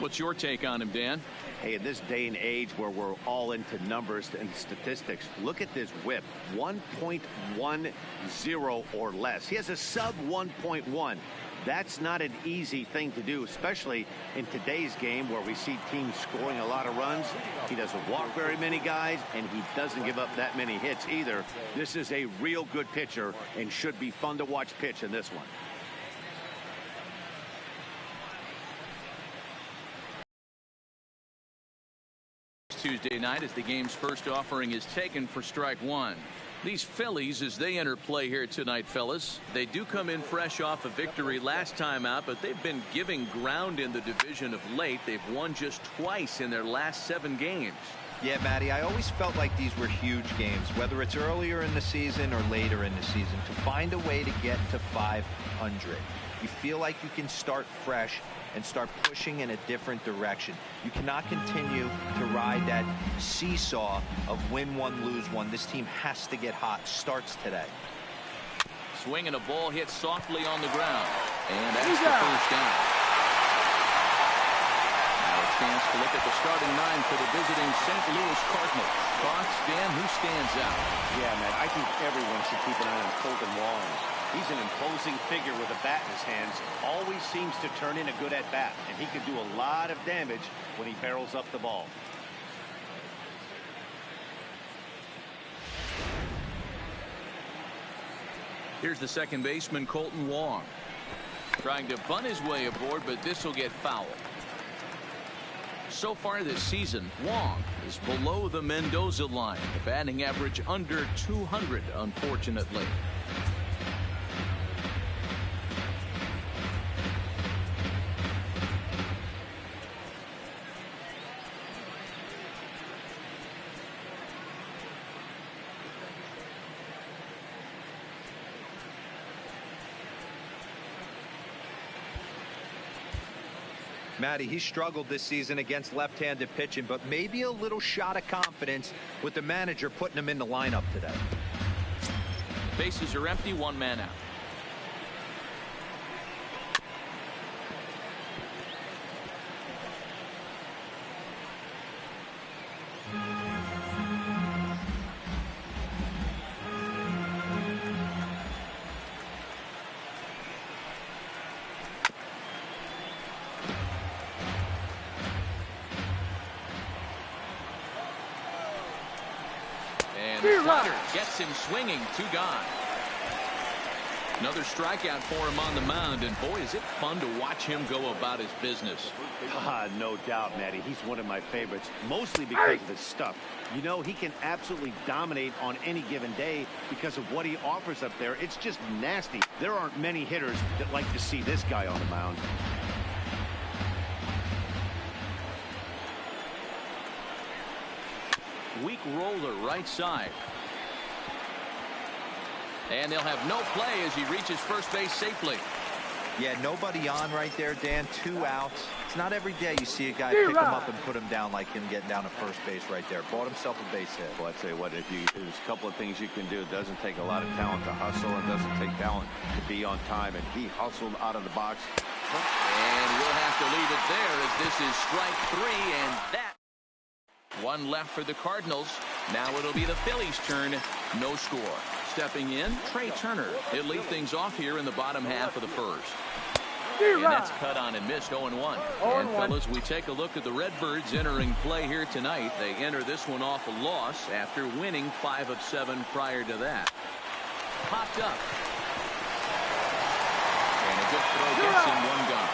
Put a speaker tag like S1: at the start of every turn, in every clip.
S1: What's your take on him, Dan?
S2: Hey, in this day and age where we're all into numbers and statistics, look at this whip, 1.10 or less. He has a sub 1.1. That's not an easy thing to do, especially in today's game where we see teams scoring a lot of runs. He doesn't walk very many guys, and he doesn't give up that many hits either. This is a real good pitcher and should be fun to watch pitch in this one.
S1: Tuesday night as the game's first offering is taken for strike one. These Phillies, as they enter play here tonight, fellas, they do come in fresh off a victory last time out, but they've been giving ground in the division of late. They've won just twice in their last 7 games.
S3: Yeah, Matty, I always felt like these were huge games, whether it's earlier in the season or later in the season, to find a way to get to 500. You feel like you can start fresh and start pushing in a different direction. You cannot continue to ride that seesaw of win one, lose one. This team has to get hot. Starts today.
S1: Swinging a ball hit softly on the ground. And that's the first down. Now a chance to look at the starting 9 for the visiting St. Louis Cardinals. Thoughts, Dan? Who stands out?
S2: Yeah, man, I think everyone should keep an eye on Kolten Wong. He's an imposing figure with a bat in his hands. Always seems to turn in a good at-bat, and he can do a lot of damage when he barrels up the ball.
S1: Here's the second baseman, Kolten Wong. Trying to bunt his way aboard, but this will get fouled. So far this season, Wong is below the Mendoza line. The batting average under 200, unfortunately.
S3: Matty, he struggled this season against left-handed pitching, but maybe a little shot of confidence with the manager putting him in the lineup today.
S1: Bases are empty, 1 man out. Gets him swinging, 2 gone. Another strikeout for him on the mound, and boy, is it fun to watch him go about his business.
S2: No doubt, Matty. He's one of my favorites, mostly because of his stuff. You know, he can absolutely dominate on any given day because of what he offers up there. It's just nasty. There aren't many hitters that like to see this guy on the mound.
S1: Weak roller right side. And they'll have no play as he reaches first base safely.
S3: Yeah, nobody on right there, Dan. 2 outs. It's not every day you see a guy pick him up and put him down like him getting down to first base right there. Bought himself a base hit.
S2: Well, I tell you what, there's a couple of things you can do. It doesn't take a lot of talent to hustle, and doesn't take talent to be on time. And he hustled out of the box.
S1: And we'll have to leave it there as this is strike 3, and that. 1 left for the Cardinals. Now it'll be the Phillies' turn. No score. Stepping in, Trey Turner. He'll lead things off here in the bottom half of the first. And that's cut on and missed, 0-1. And fellas, we take a look at the Redbirds entering play here tonight. They enter this one off a loss after winning 5 of 7 prior to that. Popped up. And a good throw gets him 1 gone.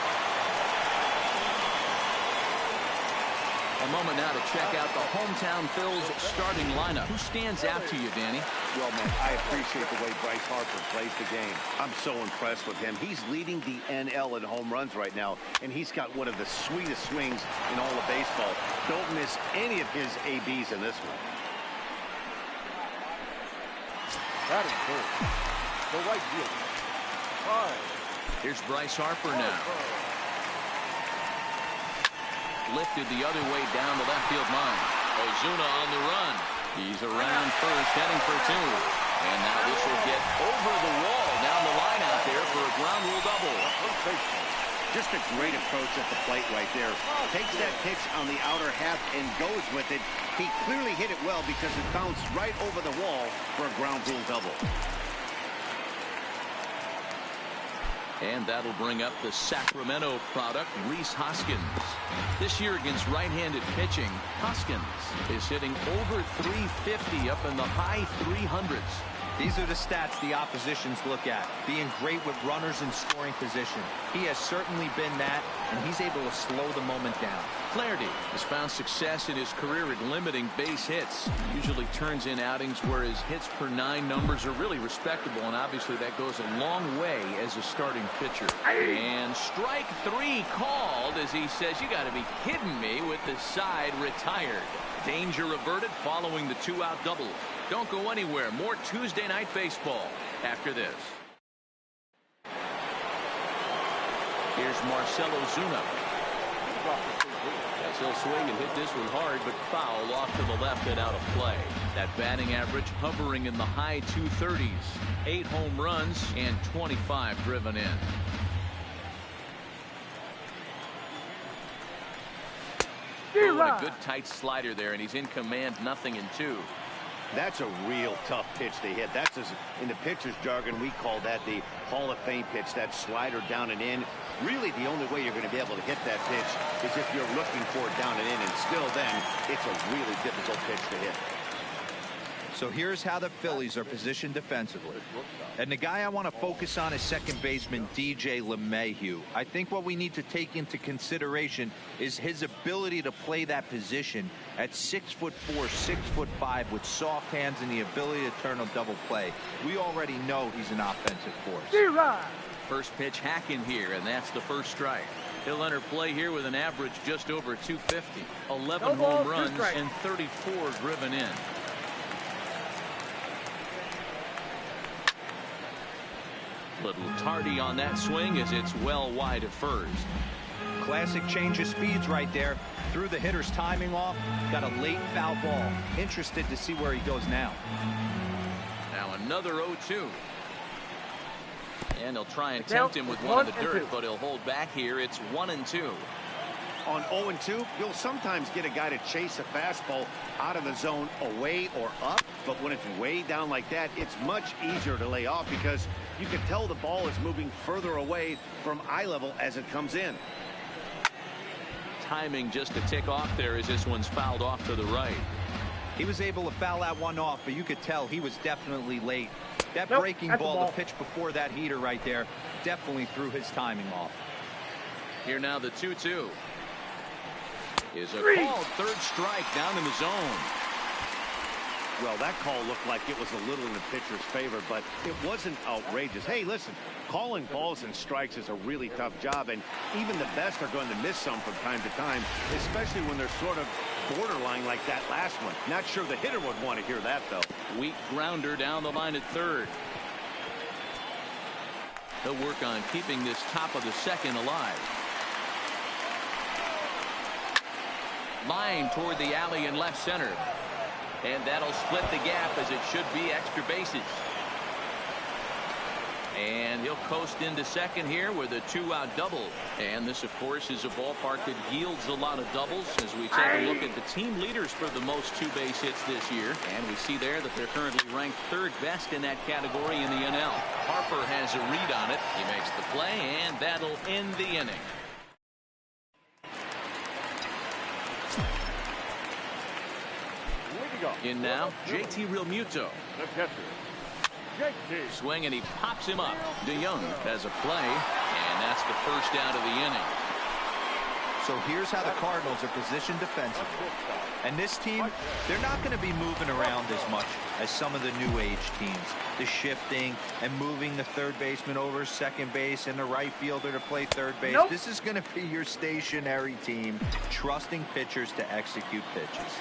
S1: A moment now to check out the hometown Phils starting lineup. Who stands out to you, Danny?
S2: Well, man, I appreciate the way Bryce Harper plays the game. I'm so impressed with him. He's leading the NL in home runs right now, and he's got one of the sweetest swings in all of baseball. Don't miss any of his ABs in this one.
S4: That is good. The right field. 5.
S1: Here's Bryce Harper now. Lifted the other way down the left field line. Ozuna on the run. He's around first, heading for 2. And now this will get over the wall down the line out there for a ground rule double.
S2: Just a great approach at the plate right there. Takes that pitch on the outer half and goes with it. He clearly hit it well because it bounced right over the wall for a ground rule double.
S1: And that'll bring up the Sacramento product, Rhys Hoskins. This year against right-handed pitching, Hoskins is hitting over 350 up in the high 300s.
S3: These are the stats the oppositions look at. Being great with runners in scoring position. He has certainly been that, and he's able to slow the moment down.
S1: Flaherty has found success in his career at limiting base hits. Usually turns in outings where his hits per 9 numbers are really respectable, and obviously that goes a long way as a starting pitcher. And strike 3 called as he says, "You got to be kidding me," with the side retired. Danger averted following the 2-out double. Don't go anywhere. More Tuesday Night Baseball after this. Here's Marcell Ozuna. As he'll swing and hit this one hard, but foul off to the left and out of play. That batting average hovering in the high 230s. 8 home runs and 25 driven in. Oh, a good tight slider there, and he's in command, 0-2.
S2: That's a real tough pitch to hit. That's, in the pitcher's jargon, we call that the Hall of Fame pitch, that slider down and in. Really, the only way you're going to be able to hit that pitch is if you're looking for it down and in, and still then, it's a really difficult pitch to hit.
S3: So here's how the Phillies are positioned defensively. And the guy I want to focus on is second baseman DJ LeMahieu. I think what we need to take into consideration is his ability to play that position at 6'4", 6'5", with soft hands and the ability to turn a double play. We already know he's an offensive force.
S1: First pitch hacking here, and that's the first strike. He'll enter play here with an average just over 250. 11 home runs and 34 driven in. Little tardy on that swing as it's well wide at first.
S3: Classic change of speeds right there. Threw the hitter's timing off. Got a late foul ball. Interested to see where he goes now.
S1: Now another 0-2. And he'll try and tempt him with one in the dirt, but he'll hold back here. It's 1-2.
S2: On 0-2, you'll sometimes get a guy to chase a fastball out of the zone away or up, but when it's way down like that, it's much easier to lay off because you can tell the ball is moving further away from eye level as it comes in.
S1: Timing just a tick off there as this one's fouled off to the right.
S3: He was able to foul that one off, but you could tell he was definitely late. That breaking ball, the pitch before that heater right there, definitely threw his timing off.
S1: Here now the 2-2. Is a called third strike down in the zone.
S2: Well, that call looked like it was a little in the pitcher's favor, but it wasn't outrageous. Hey, listen, calling balls and strikes is a really tough job, and even the best are going to miss some from time to time, especially when they're sort of borderline like that last one. Not sure the hitter would want to hear that, though.
S1: Weak grounder down the line at third. He'll work on keeping this top of the second alive. Line toward the alley in left center. And that'll split the gap as it should be extra bases. And he'll coast into second here with a 2-out double. And this, of course, is a ballpark that yields a lot of doubles as we take a look at the team leaders for the most 2-base hits this year. And we see there that they're currently ranked 3rd best in that category in the NL. Harper has a read on it. He makes the play, and that'll end the inning. In now, JT Realmuto.
S4: The catcher, JT.
S1: Swing, and he pops him up. DeYoung has a play, and that's the first out of the inning.
S3: So here's how the Cardinals are positioned defensively. And this team, they're not going to be moving around as much as some of the new age teams. The shifting and moving the third baseman over second base and the right fielder to play third base. This is going to be your stationary team, trusting pitchers to execute pitches.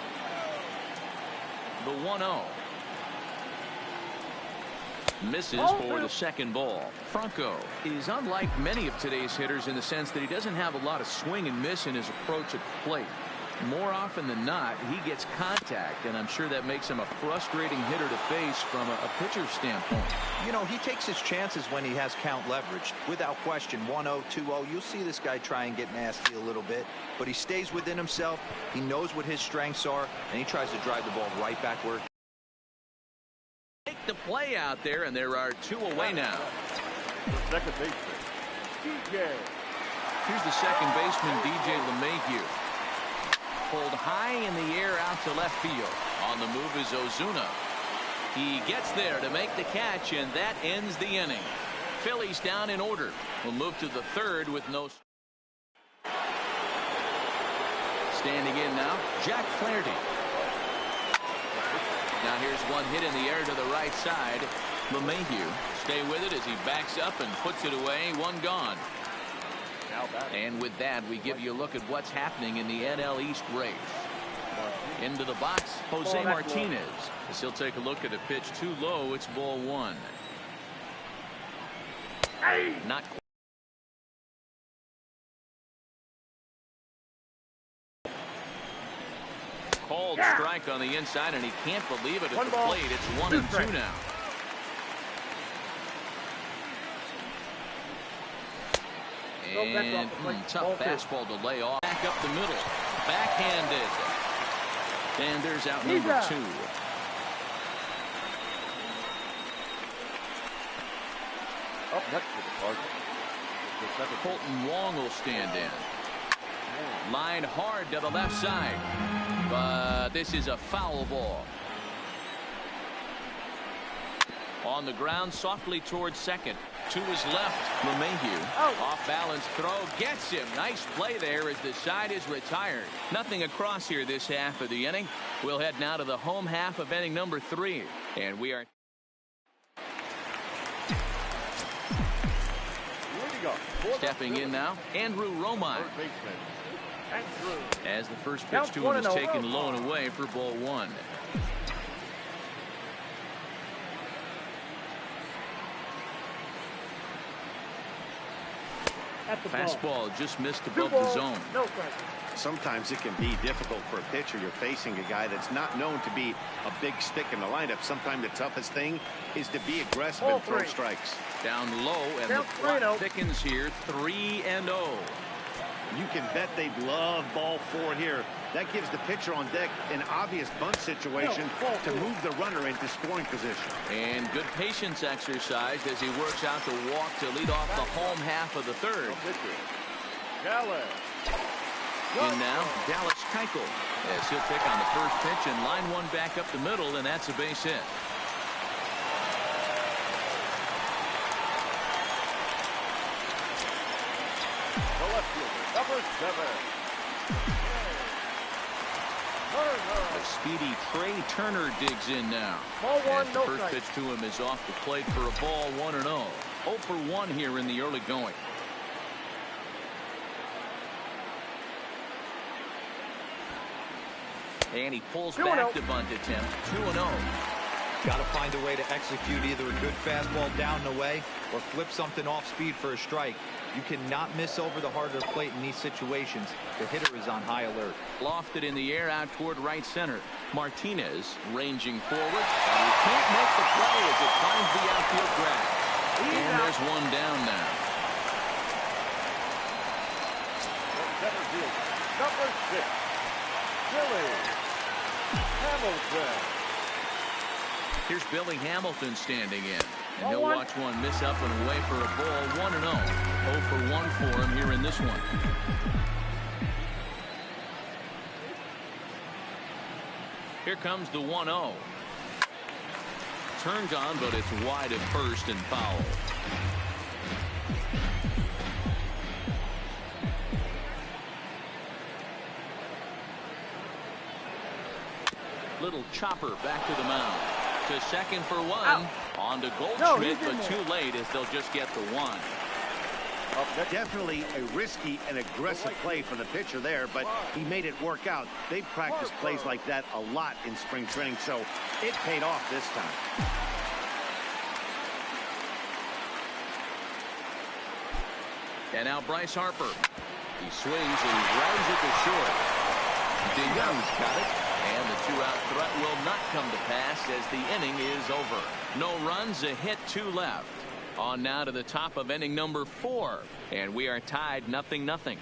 S1: The 1-0. Misses for the second ball. Franco is unlike many of today's hitters in the sense that he doesn't have a lot of swing and miss in his approach at the plate. More often than not, he gets contact, and I'm sure that makes him a frustrating hitter to face from a pitcher's standpoint.
S3: You know, he takes his chances when he has count leverage. Without question, 1-0, 2-0, you'll see this guy try and get nasty a little bit, but he stays within himself. He knows what his strengths are, and he tries to drive the ball right back where.
S1: Take the play out there, and there are 2 away now.
S4: Second baseman, DJ.
S1: Here's the second baseman, DJ LeMahieu. Pulled high in the air out to left field. On the move is Ozuna. He gets there to make the catch, and that ends the inning. Phillies down in order. We'll move to the third with no. Standing in now, Jack Flaherty. Now here's one hit in the air to the right side. LeMahieu stay with it as he backs up and puts it away. One gone. And with that, we give you a look at what's happening in the NL East race. Into the box, Jose Martinez. As he'll take a look at a pitch too low. It's ball 1. Not called strike on the inside, and he can't believe it at the plate. It's 1-2 now. And tough fastball to lay off. Back up the middle. Backhanded. And there's out number 2.
S4: Up next to the Cardinals.
S1: Colton Wong will stand in. Line hard to the left side. But this is a foul ball. On the ground softly towards second. To his left, LeMahieu. Off balance throw gets him. Nice play there as the side is retired. Nothing across here this half of the inning. We'll head now to the home half of inning number 3. And we are stepping in now, Andrew Romine. As the first pitch to him is taken low and away for ball 1. Fastball just missed above the zone.
S2: Sometimes it can be difficult for a pitcher. You're facing a guy that's not known to be a big stick in the lineup. Sometimes the toughest thing is to be aggressive and throw strikes.
S1: Down low, and the clock thickens here. 3-0.
S2: You can bet they love ball 4 here. That gives the pitcher on deck an obvious bunt situation to move the runner into scoring position.
S1: And good patience exercise as he works out the walk to lead off the home half of the third. In now, Dallas Keuchel, as he'll pick on the first pitch and line one back up the middle, and that's a base hit.
S4: Number 7.
S1: A speedy Trey Turner digs in now.
S4: Ball 1,
S1: the first pitch to him is off the plate for a ball 1-0. 0 for 1 here in the early going. And he pulls back the bunt attempt. 2-0.
S3: Got to find a way to execute either a good fastball down and away or flip something off speed for a strike. You cannot miss over the heart of the plate in these situations. The hitter is on high alert.
S1: Lofted in the air out toward right center. Martinez ranging forward. And he can't make the play as it finds the outfield grab. And there's one down now.
S4: Number 6. Billy Hamilton.
S1: Here's Billy Hamilton standing in. And he'll watch one miss up and away for a ball. 1-0. 0 for 1 for him here in this one. Here comes the 1-0. Turned on, but it's wide at first and foul. Little chopper back to the mound. To second for 1. On to Goldschmidt, but too late as they'll just get the 1.
S2: Definitely a risky and aggressive play for the pitcher there, but he made it work out. They've practiced plays like that a lot in spring training, so it paid off this time. And now Bryce Harper. He swings and grounds it to short.
S1: DeYoung's got it. And the two-out threat will not come to pass as the inning is over. No runs, a hit, 2 left. On now to the top of inning number 4. And we are tied 0-0.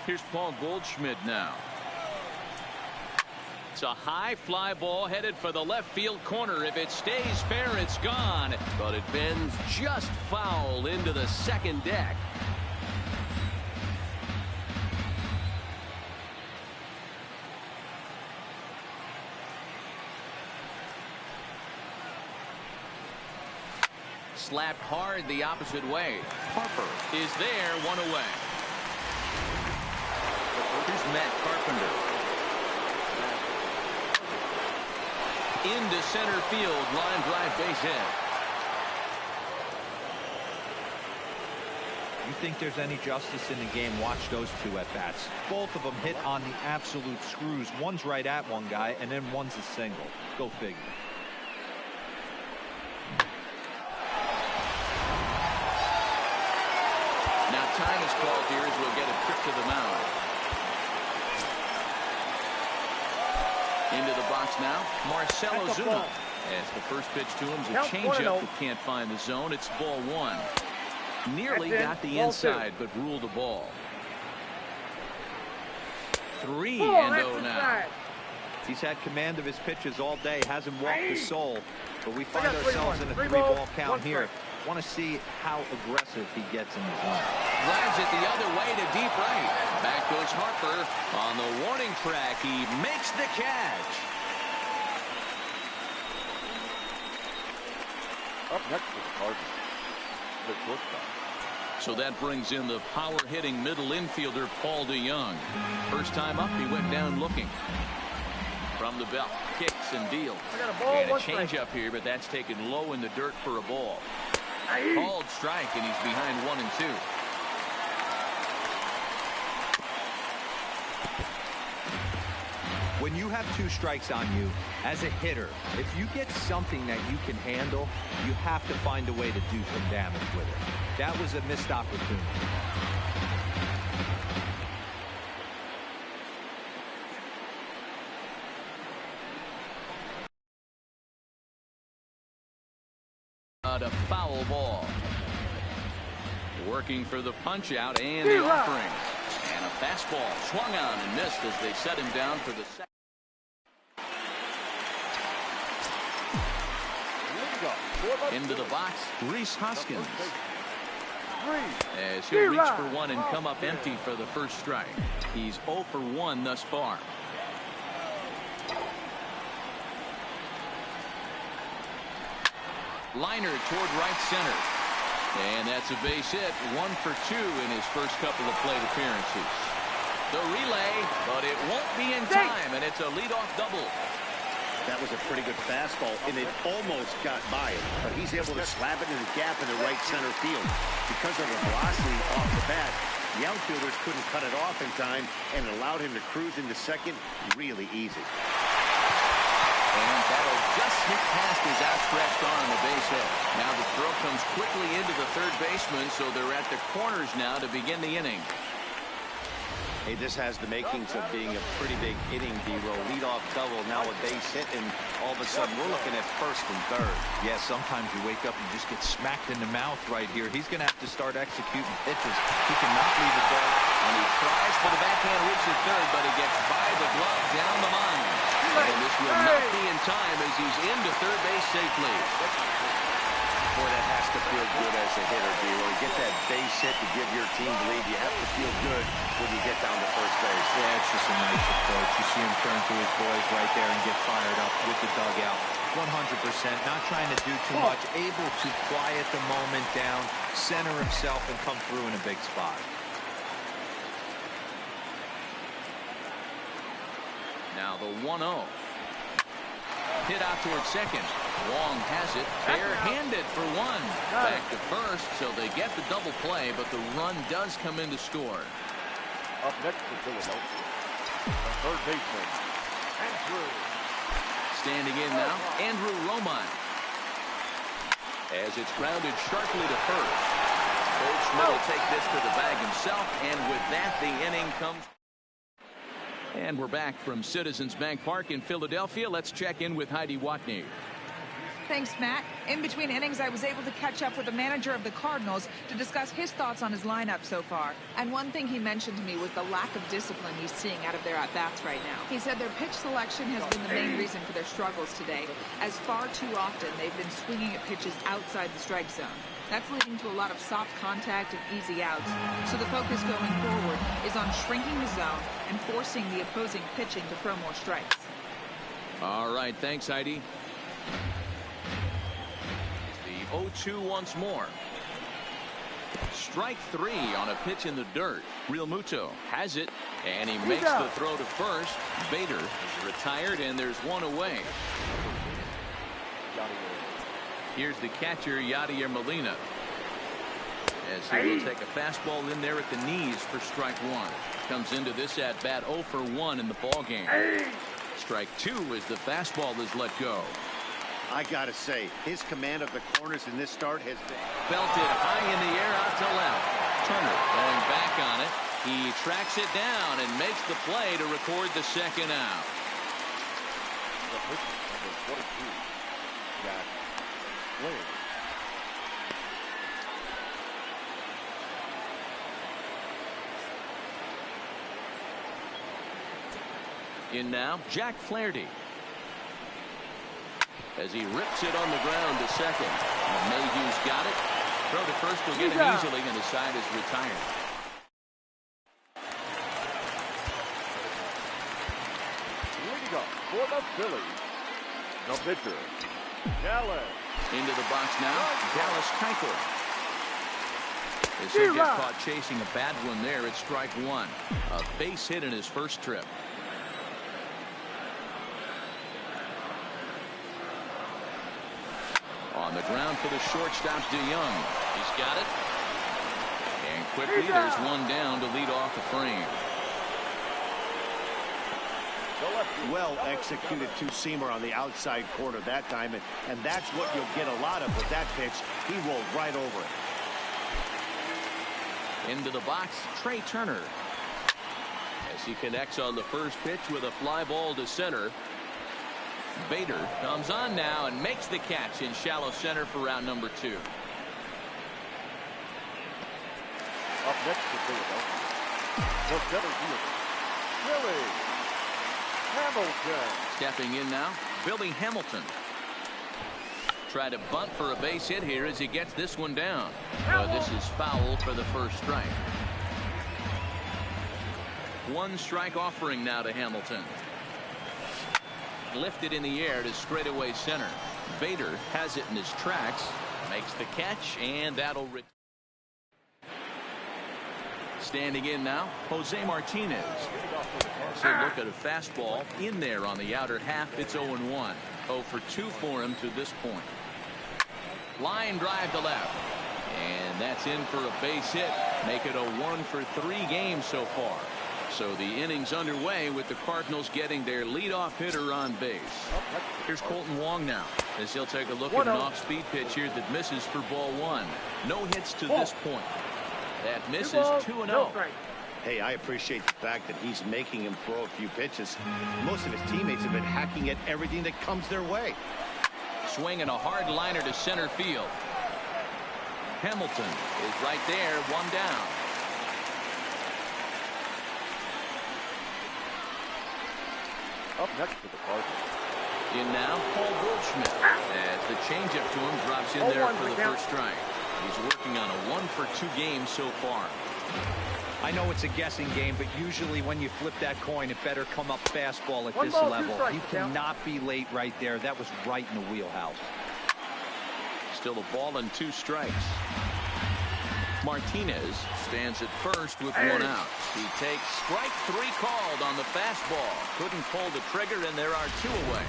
S1: Here's Paul Goldschmidt now. It's a high fly ball headed for the left field corner. If it stays fair, it's gone. But it bends just foul into the second deck. Slapped hard the opposite way. Harper is there, 1 away. Here's Matt Carpenter. Into center field, line drive, base hit.
S3: You think there's any justice in the game? Watch those two at bats. Both of them hit on the absolute screws. One's right at one guy, and then one's a single. Go figure.
S1: Now time is called here as we'll get a trip to the mound. Into the box now, Marcell Ozuna. As the first pitch to him is a changeup that can't find the zone. It's ball 1. Nearly got the inside, but ruled the ball. 3-0 now.
S3: He's had command of his pitches all day. Hasn't walked a soul. But we find ourselves in a 3-ball count here. Want to see how aggressive he gets in the zone.
S1: Drives it the other way to deep right. Back goes Harper on the warning track. He makes the catch.
S4: Up next to the Cardinals, the shortstop.
S1: So that brings in the power-hitting middle infielder Paul DeYoung. First time up, he went down looking. From the belt, kicks and deals. And a changeup here, but that's taken low in the dirt for a ball. Called strike, and he's behind 1 and 2.
S3: When you have 2 strikes on you, as a hitter, if you get something that you can handle, you have to find a way to do some damage with it. That was a missed opportunity.
S1: A foul ball. Working for the punch out and the offering. And a fastball swung on and missed as they set him down for the second. Into the box, Rhys Hoskins. As he'll reach for one and come up empty for the first strike. He's 0 for 1 thus far. Liner toward right center. And that's a base hit. 1 for 2 in his first couple of plate appearances. The relay, but it won't be in time, and it's a leadoff double.
S2: That was a pretty good fastball, and it almost got by him, but he's able to slap it in the gap in the right center field. Because of the velocity off the bat, the outfielders couldn't cut it off in time, and it allowed him to cruise into second really easy.
S1: And that'll just sneak past his outstretched arm, a base hit. Now the throw comes quickly into the third baseman, so they're at the corners now to begin the inning.
S2: Hey, this has the makings of being a pretty big inning, D-Roll. Leadoff double, now a base hit, and all of a sudden we're looking at first and third.
S3: Yeah, sometimes you wake up and just get smacked in the mouth right here. He's going to have to start executing pitches. He cannot leave it there.
S1: And he tries for the backhand reach at third, but he gets by the glove down the line. And this will not be in time as he's into third base safely.
S2: Boy, that has to feel good as a hitter, D-Roy. Get that base hit to give your team the lead. You have to feel good when you get down to first base.
S3: Yeah, it's just a nice approach. You see him turn to his boys right there and get fired up with the dugout. 100%, not trying to do too much, able to quiet the moment down, center himself, and come through in a big spot.
S1: Now the 1-0. Hit out towards second. Wong has it. Bare-handed for one. Back to first, so they get the double play, but the run does come in to score.
S4: Up next to Philadelphia, the third baseman, Andrew.
S1: Standing in now, Andrew Romine. As it's grounded sharply to first. Goldschmidt will take this to the bag himself, and with that, the inning comes. And we're back from Citizens Bank Park in Philadelphia. Let's check in with Heidi Watney.
S5: Thanks, Matt. In between innings, I was able to catch up with the manager of the Cardinals to discuss his thoughts on his lineup so far. And one thing he mentioned to me was the lack of discipline he's seeing out of their at-bats right now. He said their pitch selection has been the main reason for their struggles today, as far too often they've been swinging at pitches outside the strike zone. That's leading to a lot of soft contact and easy outs. So the focus going forward is on shrinking the zone and forcing the opposing pitching to throw more strikes.
S1: All right, thanks, Heidi. The 0-2 once more. Strike three on a pitch in the dirt. Realmuto has it, and he makes the throw to first. Bader is retired, and there's one away. Here's the catcher, Yadier Molina. As he will take a fastball in there at the knees for strike one. Comes into this at bat 0 for 1 in the ball game. Strike two as the fastball is let go.
S2: I gotta say, his command of the corners in this start has been
S1: Belted high in the air out to left. Turner going back on it. He tracks it down and makes the play to record the second out.
S4: The pitcher, number 42, Jack Flaherty.
S1: In now, Jack Flaherty. As he rips it on the ground to second. Mayhew's got it. Throw to first will get him easily, and his side is retired.
S4: Leading up for the Phillies, the pitcher, Dallas.
S1: Into the box now, Dallas Keuchel. As he gets caught chasing a bad one there, it's strike one. A base hit in his first trip. On the ground for the shortstop, DeYoung. He's got it. And quickly, there's one down to lead off the frame.
S2: well executed two-seamer on the outside corner that time, and that's what you'll get a lot of with that pitch. He rolled right over it.
S1: Into the box, Trey Turner. As he connects on the first pitch with a fly ball to center. Bader comes on now and makes the catch in shallow center for round number 2.
S4: Up next to Philadelphia, the center fielder, Billy Hamilton.
S1: Stepping in now, Billy Hamilton. Try to bunt for a base hit here as he gets this one down. This is foul for the first strike. One strike offering now to Hamilton. Lifted in the air to straightaway center. Bader has it in his tracks, makes the catch, and that'll standing in now, Jose Martinez. As he look at a fastball in there on the outer half, it's 0-1. 0 for 2 for him to this point. Line drive to left, and that's in for a base hit. Make it a 1 for 3 games so far. So the inning's underway with the Cardinals getting their leadoff hitter on base. Here's Colton Wong now as he'll take a look at an off-speed pitch here that misses for ball 1. No hits to this point. That misses 2-0.
S2: Hey, I appreciate the fact that he's making him throw a few pitches. Most of his teammates have been hacking at everything that comes their way.
S1: Swinging a hard liner to center field. Hamilton is right there, 1 down.
S4: Up next to the Cardinals,
S1: In now, Paul Goldschmidt. As the changeup to him drops in there for the first strike. He's working on a 1-for-2 game so far.
S3: I know it's a guessing game, but usually when you flip that coin, it better come up fastball at this level. You cannot be late right there. That was right in the wheelhouse.
S1: Still a ball and 2 strikes. Martinez stands at first with 1 out. He takes strike 3 called on the fastball. Couldn't pull the trigger, and there are 2 away.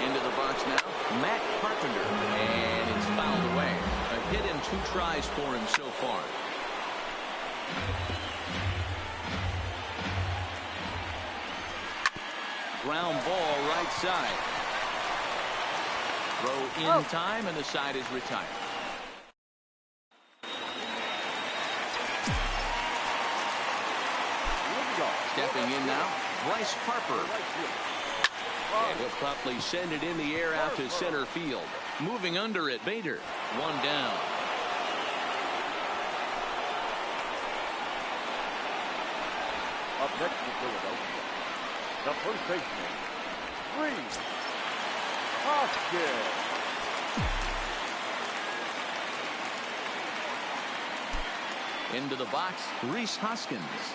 S1: Into the box now, Matt Carpenter, and it's fouled away. A hit in 2 tries for him so far. Ground ball right side. Throw in time, and the side is retired. Stepping in now, Bryce Harper. And he'll promptly send it in the air out to center field. Moving under it, Bader. 1 down.
S4: Up next to Philadelphia, the first baseman, Rhys Hoskins.
S1: Into the box, Rhys Hoskins.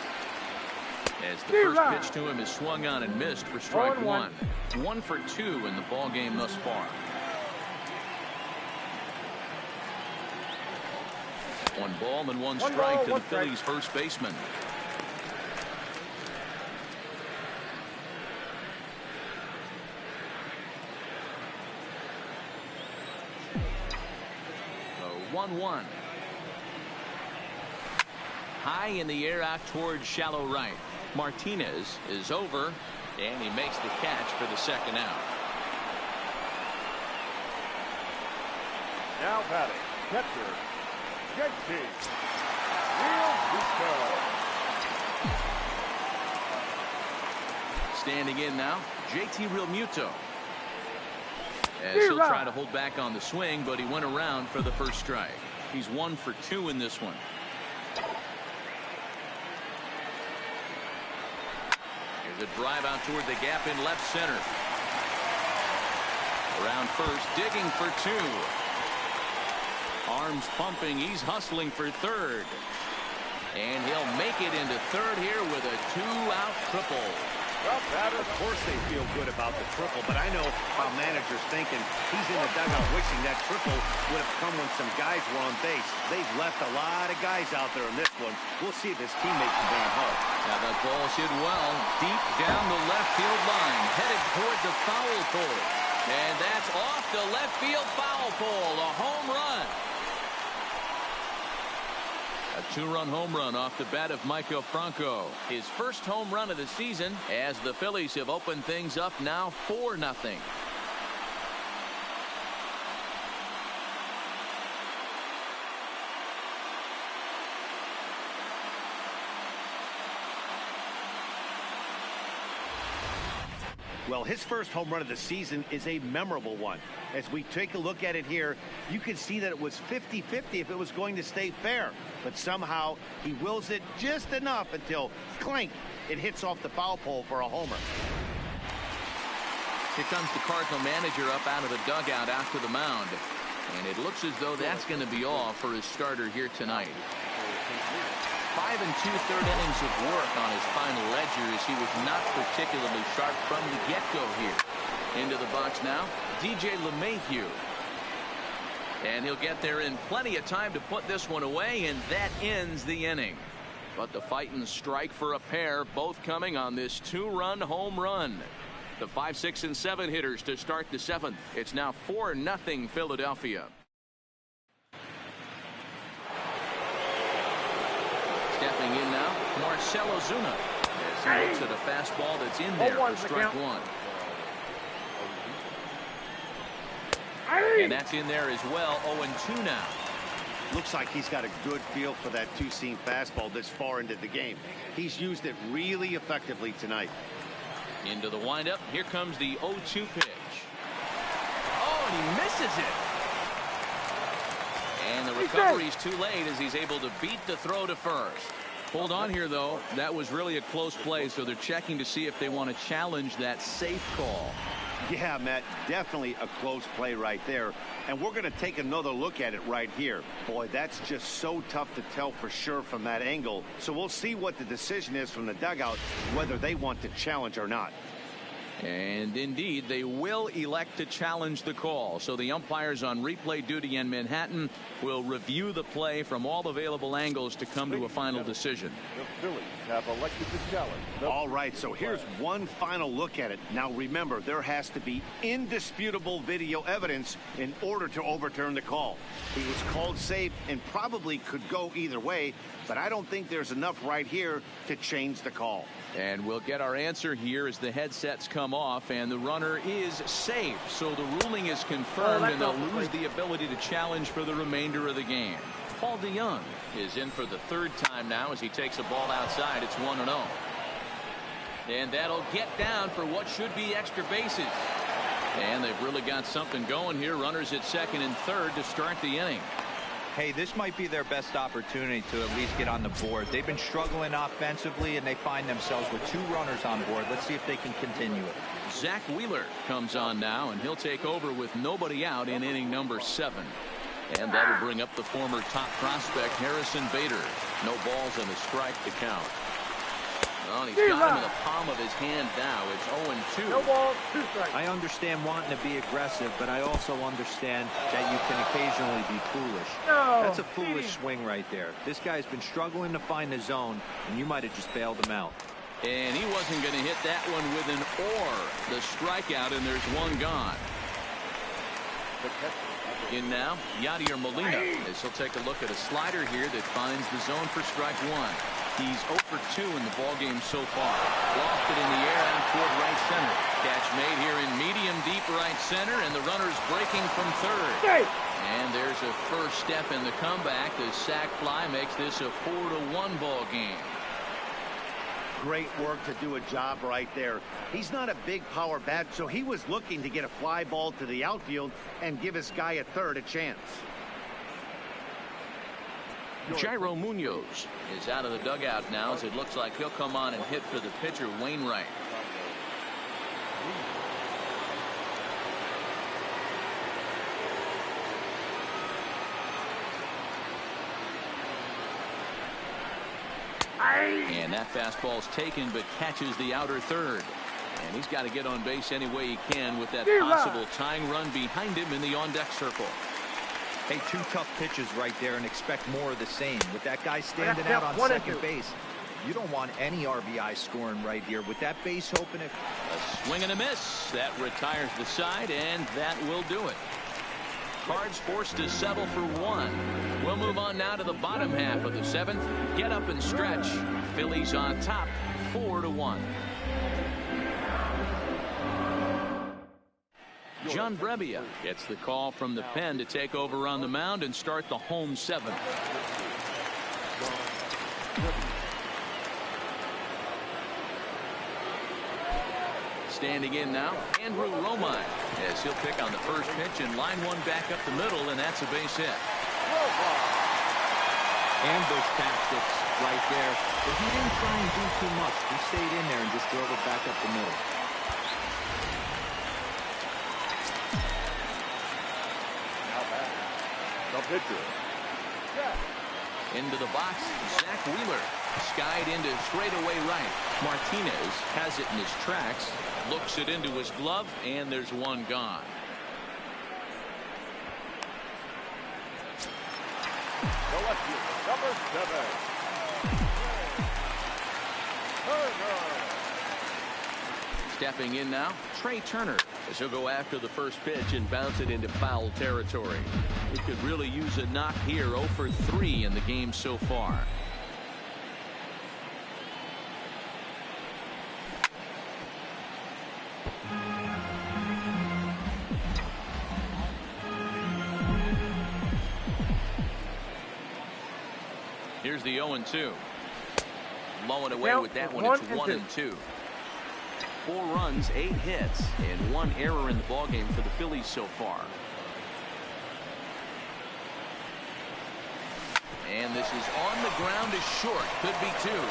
S1: As the first pitch to him is swung on and missed for strike 1. 1 for 2 in the ball game thus far. 1 ball and 1 strike to the Phillies first baseman. So 1-1. High in the air out towards shallow right. Martinez is over, and he makes the catch for the second out.
S4: Now batting, catcher, JT Realmuto.
S1: Standing in now, JT Realmuto. As he'll try to hold back on the swing, but he went around for the first strike. He's 1 for 2 in this one. The drive out toward the gap in left center. Around first, digging for 2. Arms pumping, he's hustling for third. And he'll make it into third here with a 2-out triple.
S2: Of course they feel good about the triple, but I know how managers thinking. He's in the dugout wishing that triple would have come when some guys were on base. They've left a lot of guys out there in this one. We'll see if his teammates can bring him home.
S1: Now that ball's hit well, deep down the left field line, headed toward the foul pole. And that's off the left field foul pole, a home run. A 2-run home run off the bat of Maikel Franco. His first home run of the season, as the Phillies have opened things up now 4-0.
S2: Well, his first home run of the season is a memorable one. As we take a look at it here, you can see that it was 50-50 if it was going to stay fair. But somehow he wills it just enough until, clink, it hits off the foul pole for a homer.
S1: Here comes the Cardinal manager up out of the dugout after the mound. And it looks as though that's going to be all for his starter here tonight. 5 2/3 innings of work on his final ledger as he was not particularly sharp from the get-go here. Into the box now, DJ LeMahieu. And he'll get there in plenty of time to put this one away, and that ends the inning. But the fighting strike for a pair, both coming on this 2-run home run. The 5, 6, and 7 hitters to start the 7th. It's now 4-0 Philadelphia. Stepping in now, Marcell Ozuna. As he looks at a fastball that's in there for strike 1. And that's in there as well, 0-2 now.
S2: Looks like he's got a good feel for that two-seam fastball this far into the game. He's used it really effectively tonight.
S1: Into the windup, here comes the 0-2 pitch. Oh, and he misses it. And the recovery's too late as he's able to beat the throw to first. Hold on here, though. That was really a close play, so they're checking to see if they want to challenge that safe call.
S2: Yeah, Matt, definitely a close play right there. And we're going to take another look at it right here. Boy, that's just so tough to tell for sure from that angle. So we'll see what the decision is from the dugout, whether they want to challenge or not.
S1: And indeed, they will elect to challenge the call. So the umpires on replay duty in Manhattan will review the play from all available angles to come to a final decision.
S4: The Phillies have elected to challenge.
S2: All right, so here's one final look at it. Now remember, there has to be indisputable video evidence in order to overturn the call. He was called safe and probably could go either way, but I don't think there's enough right here to change the call.
S1: And we'll get our answer here as the headsets come off, and the runner is safe. So the ruling is confirmed, and they'll lose the ability to challenge for the remainder of the game. Paul DeJong is in for the third time now as he takes a ball outside. It's 1-0. And that'll get down for what should be extra bases. And they've really got something going here. Runners at second and third to start the inning.
S3: Hey, this might be their best opportunity to at least get on the board. They've been struggling offensively, and they find themselves with 2 runners on board. Let's see if they can continue it.
S1: Zach Wheeler comes on now, and he'll take over with nobody out in inning number 7. And that'll bring up the former top prospect, Harrison Bader. No balls and a strike to count. Well, he's got him in the palm of his hand now. It's 0-2.
S4: No balls, 2 strikes.
S3: I understand wanting to be aggressive, but I also understand that you can occasionally be foolish.
S4: No.
S3: That's a foolish swing right there. This guy's been struggling to find the zone, and you might have just bailed him out.
S1: And he wasn't going to hit that one with an or. The strikeout, and there's one gone. In now, Yadier Molina, as he'll take a look at a slider here that finds the zone for strike 1. He's 0 for 2 in the ballgame so far. Lofted in the air out toward right center. Catch made here in medium deep right center, and the runner's breaking from third. And there's a first step in the comeback. The sac fly makes this a 4-1 ball game.
S2: Great work to do a job right there. He's not a big power bat, so he was looking to get a fly ball to the outfield and give his guy at third a chance.
S1: Jairo Munoz is out of the dugout now, as it looks like he'll come on and hit for the pitcher, Wainwright. And that fastball's taken, but catches the outer third. And he's got to get on base any way he can with that possible tying run behind him in the on-deck circle.
S3: Hey, 2 tough pitches right there, and expect more of the same. With that guy standing out on second base, you don't want any RBI scoring right here. With that base open,
S1: A swing and a miss. That retires the side, and that will do it. Cards forced to settle for 1. We'll move on now to the bottom half of the 7th. Get up and stretch. Phillies on top, 4-1. John Brebbia gets the call from the pen to take over on the mound and start the home 7th. Standing in now, Andrew Romine, as he'll pick on the first pitch and line one back up the middle, and that's a base hit.
S3: ambush tactics right there, but he didn't try and do too much. He stayed in there and just drove it back up the middle.
S4: The pitcher.
S1: Into the box, Zach Wheeler. Skied into straightaway right. Martinez has it in his tracks, looks it into his glove, and there's one gone.
S4: Number 7.
S1: Stepping in now, Trey Turner, as he'll go after the first pitch and bounce it into foul territory. He could really use a knock here. 0 for 3 in the game so far. Here's the 0-2. Low and away with that one. It's 1-2. 4 runs, 8 hits, and 1 error in the ballgame for the Phillies so far. And this is on the ground is short. Could be two.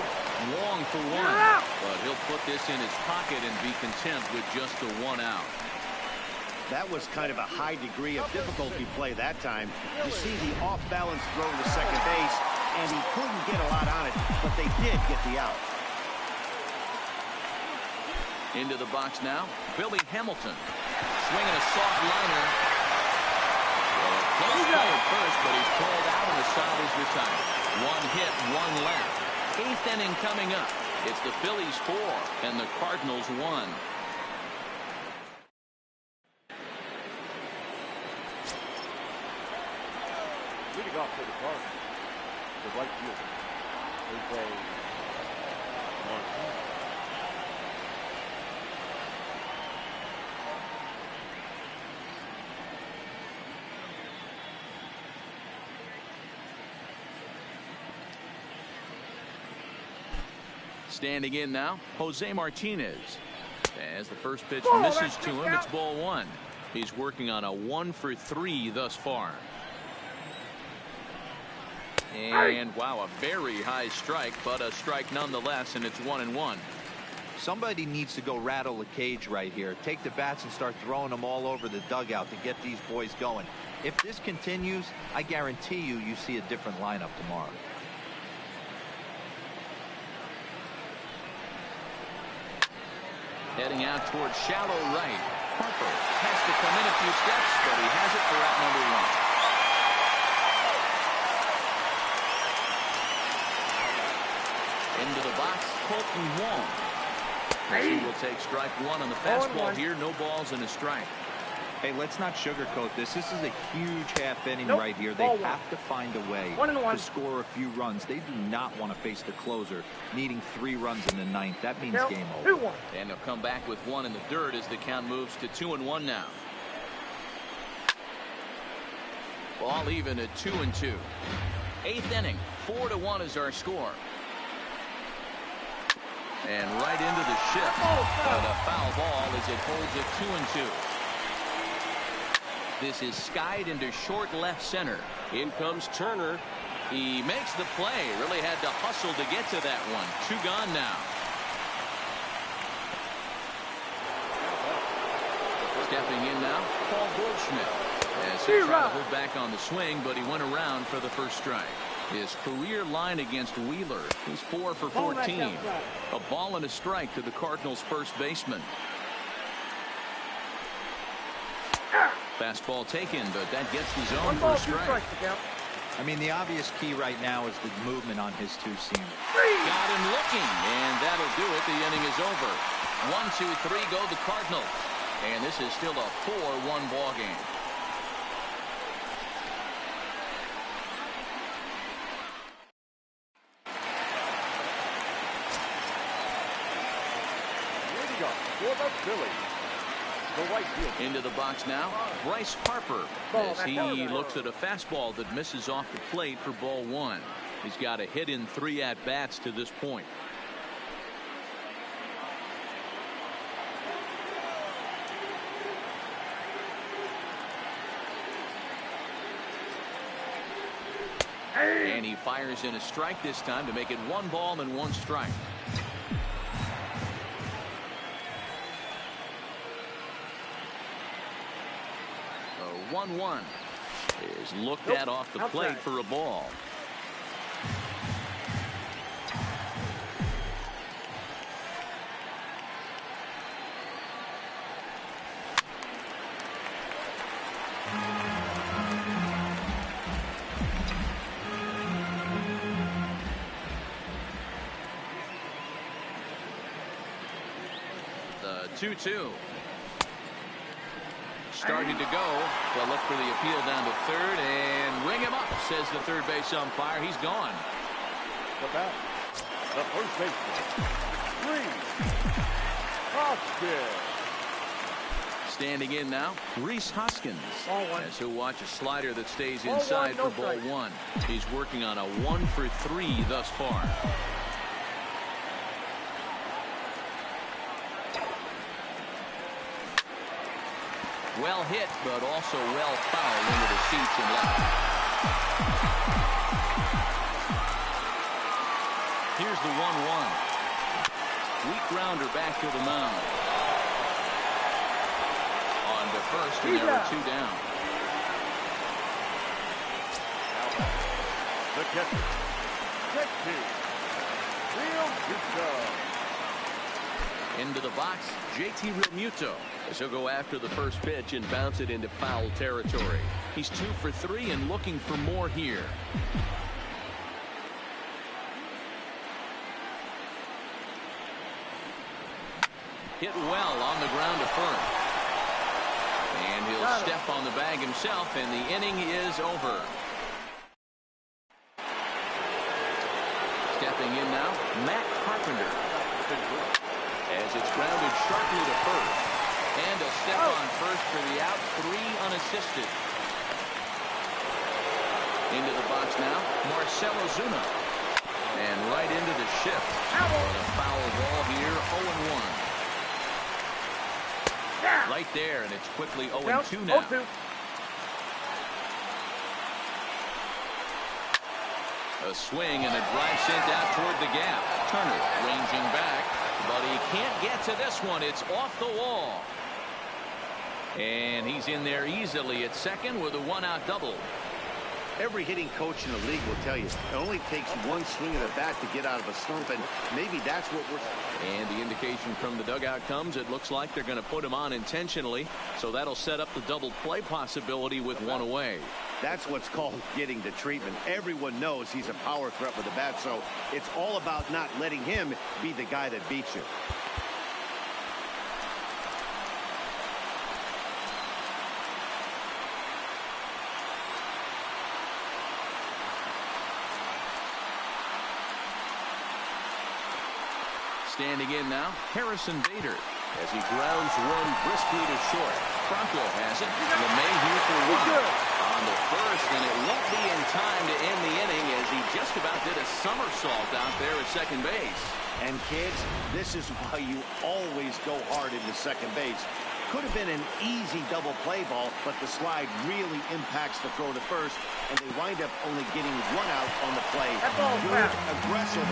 S1: Long for one. But he'll put this in his pocket and be content with just the one out.
S2: That was kind of a high degree of difficulty play that time. You see the off-balance throw to second base, and he couldn't get a lot on it, but they did get the out.
S1: Into the box now, Billy Hamilton. Swinging a soft liner. Well, close call at first, but he's called out and the side is retired. One hit, one left. 8th inning coming up. It's the Phillies 4 and the Cardinals 1.
S4: Leading off for the Cardinals, the right fielder, Jose Martinez.
S1: Standing in now, Jose Martinez. As the first pitch misses to him, it's ball 1. He's working on a 1 for 3 thus far. And wow, a very high strike, but a strike nonetheless, and it's 1-1.
S3: Somebody needs to go rattle the cage right here. Take the bats and start throwing them all over the dugout to get these boys going. If this continues, I guarantee you see a different lineup tomorrow.
S1: Heading out towards shallow right. Harper has to come in a few steps, but he has it for out number 1. Into the box, Colton Wong. He will take strike 1 on the fastball here. No balls and a strike.
S3: Hey, let's not sugarcoat this. This is a huge half inning right here. They have to find a way to score a few runs. They do not want to face the closer, needing 3 runs in the 9th. That means game over.
S1: And they'll come back with 1 in the dirt as the count moves to 2-1 now. Ball even at 2-2. 8th inning, 4-1 is our score. And right into the shift. But a foul ball as it holds it 2-2. This is skied into short left center. In comes Turner. He makes the play. Really had to hustle to get to that one. 2 gone now. Stepping in now, Paul Goldschmidt. As he tried to hold back on the swing, but he went around for the first strike. His career line against Wheeler is 4 for 14. A ball and a strike to the Cardinals' first baseman. Fastball taken, but that gets the zone for a strike.
S3: I mean, the obvious key right now is the movement on his 2-seamer.
S1: Got him looking, and that'll do it. The inning is over. 1, 2, 3 go the Cardinals. And this is still a 4-1 ball game.
S4: Leading up for the Phillies, the right fielder.
S1: Into the box now, Bryce Harper, as he looks at a fastball that misses off the plate for ball 1. He's got a hit in 3 at-bats to this point. And he fires in a strike this time to make it 1 ball and 1 strike. The 1-1 is looked at off the plate for a ball. The 2-2. Starting to go. They'll look for the appeal down to third and ring him up, says the third base umpire. He's gone.
S4: The bat, the first baseman, Rhys Hoskins.
S1: Standing in now, Rhys Hoskins, as he'll watch a slider that stays inside for ball 1. He's working on a 1 for 3 thus far. Well hit, but also well fouled into the seats and left. Here's the 1-1. Weak grounder back to the mound. On to first, and there are 2 down.
S4: The catcher, JT Realmuto.
S1: Into the box, JT Realmuto, as he'll go after the first pitch and bounce it into foul territory. He's 2 for 3 and looking for more here. Hit well on the ground to first. And he'll step on the bag himself, and the inning is over. Stepping in now, Matt Carpenter. As it's grounded sharply to first. And he'll step on first for the out, 3 unassisted. Into the box now, Marcell Ozuna. And right into the shift. On a foul ball here, 0-1. Right there, and it's quickly 0-2 now.
S4: 0-2.
S1: A swing and a drive sent out toward the gap. Turner ranging back, but he can't get to this one. It's off the wall. And he's in there easily at second with a 1-out double.
S2: Every hitting coach in the league will tell you it only takes one swing of the bat to get out of a slump, and maybe that's what we're...
S1: And the indication from the dugout comes, it looks like they're going to put him on intentionally, so that'll set up the double play possibility with 1 away.
S2: That's what's called getting the treatment. Everyone knows he's a power threat with the bat, so it's all about not letting him be the guy that beats you.
S1: Standing in now, Harrison Bader, as he grounds one briskly to short. Franco has it. LeMay here for 1 on the first, and it won't be in time to end the inning as he just about did a somersault out there at second base.
S2: And kids, this is why you always go hard into second base. Could have been an easy double play ball, but the slide really impacts the throw to first, and they wind up only getting 1 out on the play. Good, aggressive,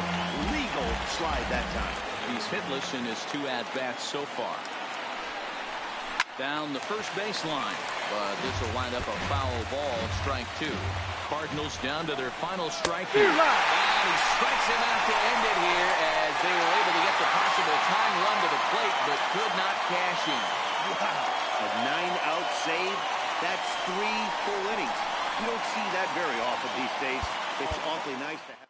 S2: legal slide that time.
S1: He's hitless in his 2 at-bats so far. Down the first baseline, but this will wind up a foul ball, strike 2. Cardinals down to their final strike here. And he strikes him out to end it here as they were able to get the possible tying run to the plate, but could not cash in.
S2: Wow, a 9-out save? That's 3 full innings. You don't see that very often these days. It's awfully nice to have.